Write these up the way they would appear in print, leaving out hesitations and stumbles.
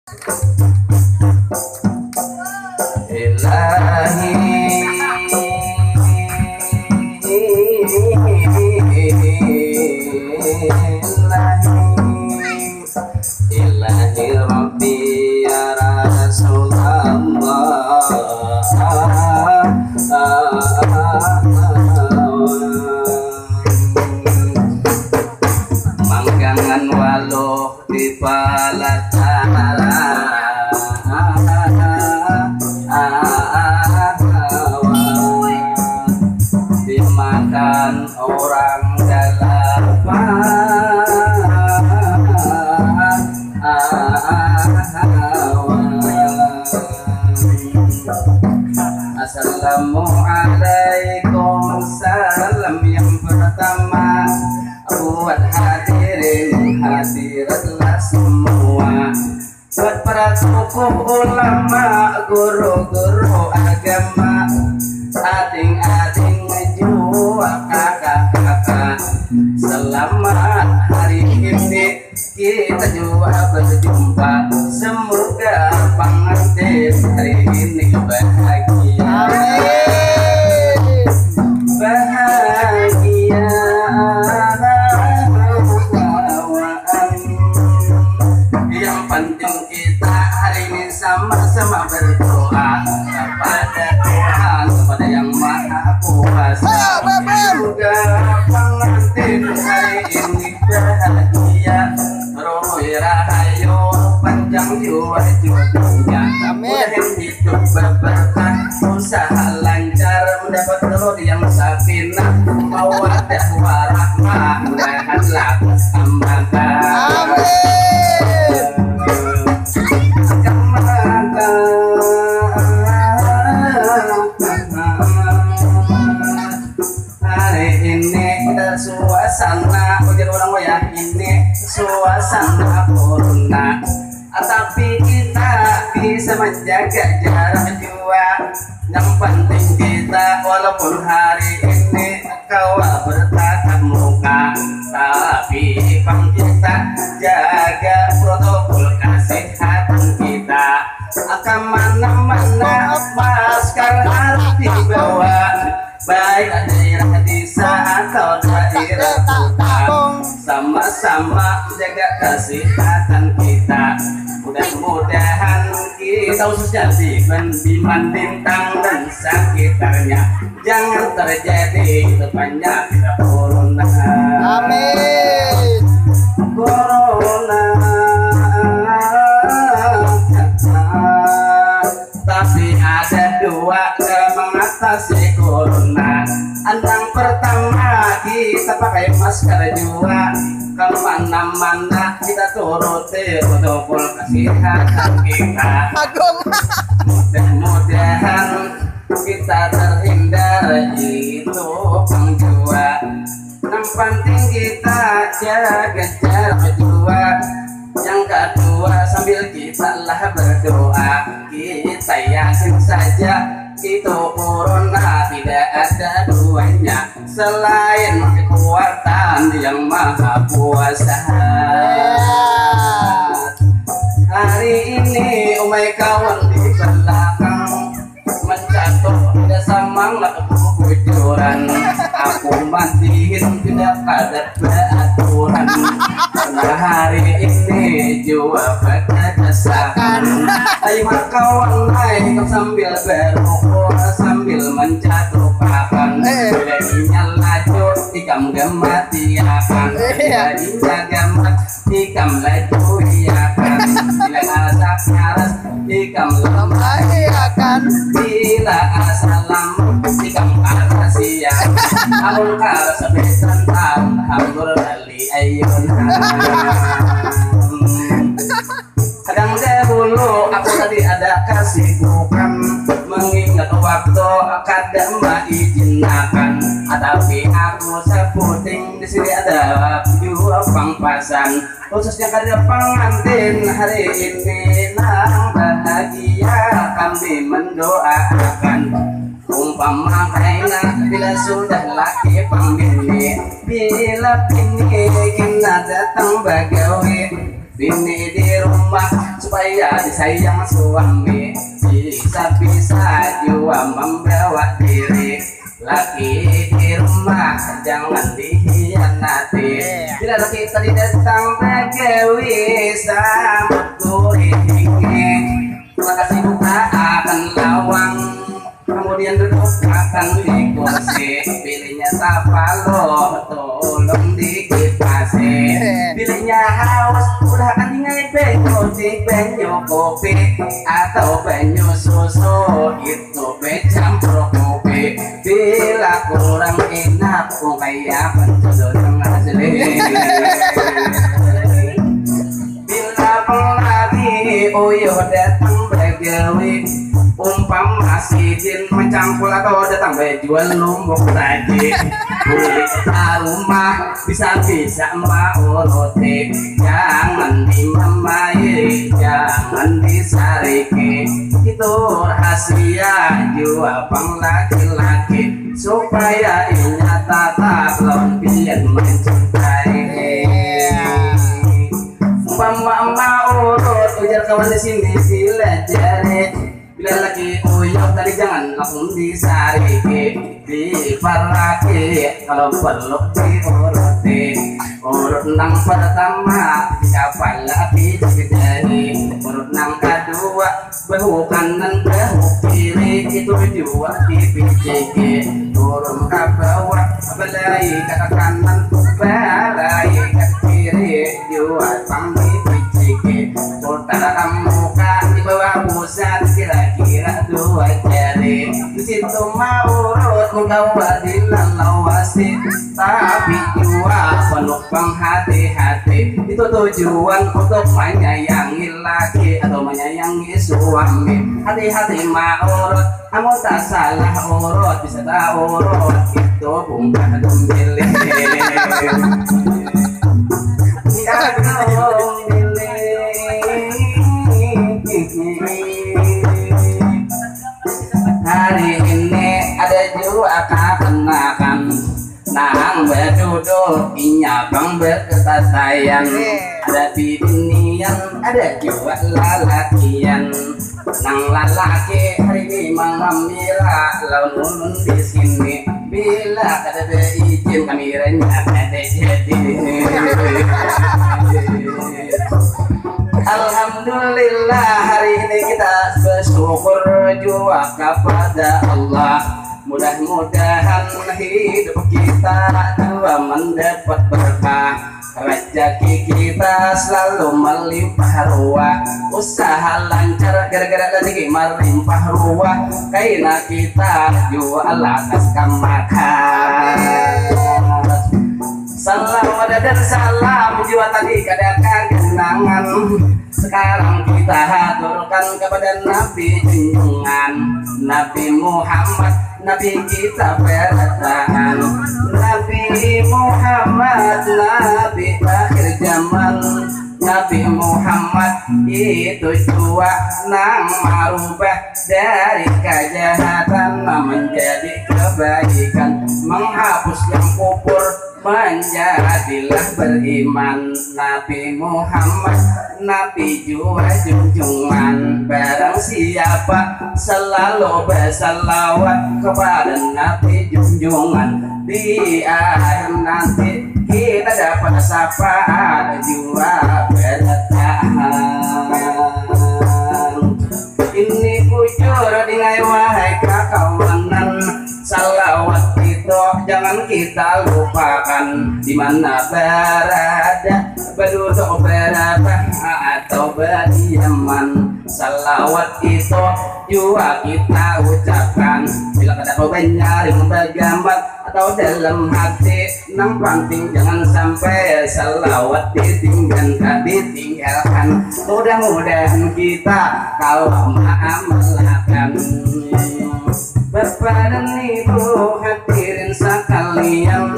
Ilahi Ilahi Rabbi ya Rasulullah manggangan waluh di palatara dimakan orang Assalamualaikum salam yang pertama buat hadirin hadiratlah semua, buat para tokoh ulama, guru-guru agama, ading-ading jua kakak-kakak. Selamat hari ini kita juga berjumpa, semoga pengantin hari ini bahagia. Bahagia. Yang penting kita hari ini sama-sama berdoa kepada Tuhan, kepada Yang Maha Kuasa. Semoga pengantin hari ini bahagia, rohoi rahayu, panjang jiwa jodohnya, mudah hidup berberkah, usaha lancar, mendapat telur yang sakinah, mawaddah warahmah, mudahanlah keselamatan. Hari ini kita suasana ujar orang ya, ini suasana corona, tapi kita bisa menjaga jarak jua. Yang penting kita walaupun hari ini kau bertatap muka, tapi kita jaga protokol kesehatan kita. Akan mana-mana masker harus dibawa, baik daerah desa atau daerah kota, sama-sama jaga kesehatan kita. Mudah-mudahan kita khususnya di Biman, Bintang dan sekitarnya jangan terjadi banyak corona. Amin. Corona, tapi ada dua cara mengatasi corona. Yang pertama kita pakai masker juga, kalau mana-mana kita turuti protokol kesehatan kita. Mudah-mudahan kita terhindar itu penjua. Yang penting kita jaga jarak jua. Yang kedua sambil kita lah berdoa, kita yakin saja itu corona tidak ada duanya selain kekuatan Yang Maha Kuasa. Hari ini umai kawan di belakang mencatuk tidak semangat bujuran, aku mandiin tidak pada peraturan. Karena hari ini jua pada desakan, ayo kawan naik sambil berukur sambil mencatuk pakan. Jadinya laju tikam gemati akan, jadinya gemat tikam laju iakan. Bila asa nyaras tikam lemah iakan, bila asa lam tikam arasia. Amun karas besan tam hambur lali ayun. Kadang dahulu aku tadi ada kesibukan, mengingat waktu kadang maizinakan, tapi aku sebuting di sini ada dua pangpasan, khususnya kada pengantin hari ini nang bahagia kami mendoakan. Umpama kaina bila sudah laki pembini, bila bini kita datang bagawi, bini di rumah supaya supaya disayang suami, bisa-bisa jua membawa diri. Laki di rumah jangan dihianati. Bila laki tadi datang begawi sambut kuring, kasih buka akan lawang, kemudian duduk akan di kursi. Pilihnya sapa lo, tolong dikipasi. Pilihnya haus, udah akan tinggal penyu di penyu kopi atau penyu susu, itu campur kopi. Bila kurang enak, kayak penjodoh tengah asli. Bila pelagi uyuh datang begawi, umpama sidin mencampur atau datang bejual lumbuk tadi. Kulit rumah bisa-bisa mau roti, jangan dimamai, jangan disariki. Itu rahasia jua pang laki-laki, supaya inya tatap lempian mencintai. Umpama urut ujar kawan di sini sila jari. Bila lagi uyuh tadi jangan langsung disariki, diparaki, kalau perlu diuruti. Urut nang pertama siapa lagi jadi, urut nang kedua bahu kanan bahu kiri, itu juga dipijiki. Turun ke bawah belai ke kanan belai ke kiri, juga pang dipijiki. Utara muka di bawah pusat kira-kira 2 jari. Di situ mau urut muka di lawasi, tapi jua penuh penghati-hati. Itu tujuan untuk menyayangi laki atau menyayangi suami. Hati-hati mau urut, kamu tak salah urut, bisa tak urut itu bukan gembili. Hari ini ada juga kenakan nang berduduk inya bang berkata sayang. Ada binian, ada juga lalakian. Nang lalaki hari ini mengamira laun di sini. Bila kada berizin kami renyah ada jadi. Alhamdulillah hari ini kita bersyukur juga kepada Allah. Mudah-mudahan hidup kita juga mendapat berkah. Rezeki kita selalu melimpah ruah, usaha lancar gara-gara rezeki melimpah ruah. Kaina kita juga lakas kamakan. Salam dan salam jiwa tadi kadakan kenangan. Sekarang kita haturkan kepada Nabi junjungan, Nabi Muhammad, Nabi kita bertahan. Nabi Muhammad, Nabi akhir zaman. Nabi Muhammad itu jua nang merubah dari kejahatan menjadi kebaikan, menghapus yang kufur menjadilah beriman. Nabi Muhammad, Nabi jua junjungan. Barang siapa selalu bersalawat kepada Nabi junjungan, di akhir nanti kita dapat syafaat jua bertahan. Ini bujur dengan wahai kawanan, salawat itu jangan kita lupakan. Di mana berada, berduduk berapa atau berdiaman, salawat itu juga kita ucapkan. Bila ada penyaring bergambar atau dalam hati nang penting jangan sampai salawat ditinggalkan. Mudah-mudahan kita kalau mengamalkan. Bapak dan Ibu hadirin sekalian,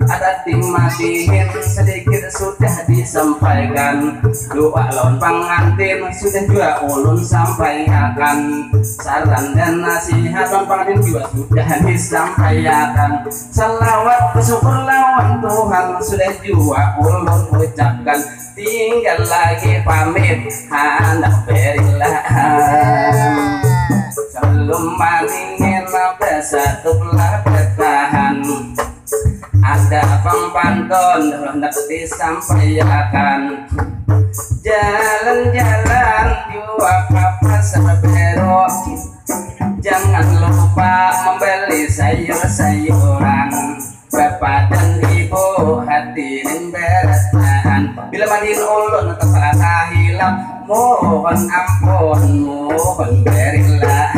ada hati madihin sedikit sudah disampaikan. Doa lawan pengantin sudah juga ulun sampaikan. Saran dan nasihat lawan pengantin juga sudah disampaikan. Salawat bersyukur lawan Tuhan sudah juga ulun ucapkan. Tinggal lagi pamit hendak berilah. Sebelum maningin bersatu belah bertahan. Ada pempantun hendak disampaikan. Jalan-jalan juga ke pasar Bero. Jangan lupa membeli sayur-sayuran. Bapak dan ibu hadirin bertahan. Bila mandiin ulun tersalah hilap, mohon ampun, mohon berilah.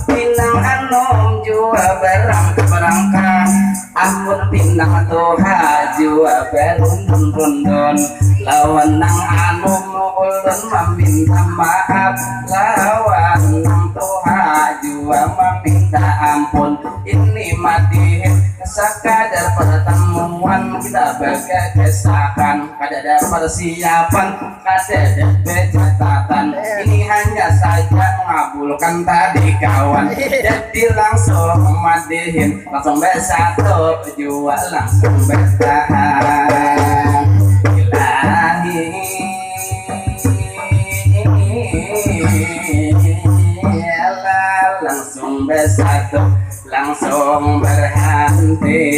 Pinang anom jua berangkat, ampun pinang toha jua berundun-rundun. Lawan nang anom ulun meminta maaf, lawan nang toha jua meminta ampun. Ini mati sekadar pertemuan kita berkesakan, kada ada persiapan, kada ada pencatatan. Ini hanya saja mengabulkan tadi kawan. Jadi langsung madihin, langsung bersatu jua langsung bertahan. Ilahi langsung bersatu, langsung berhenti.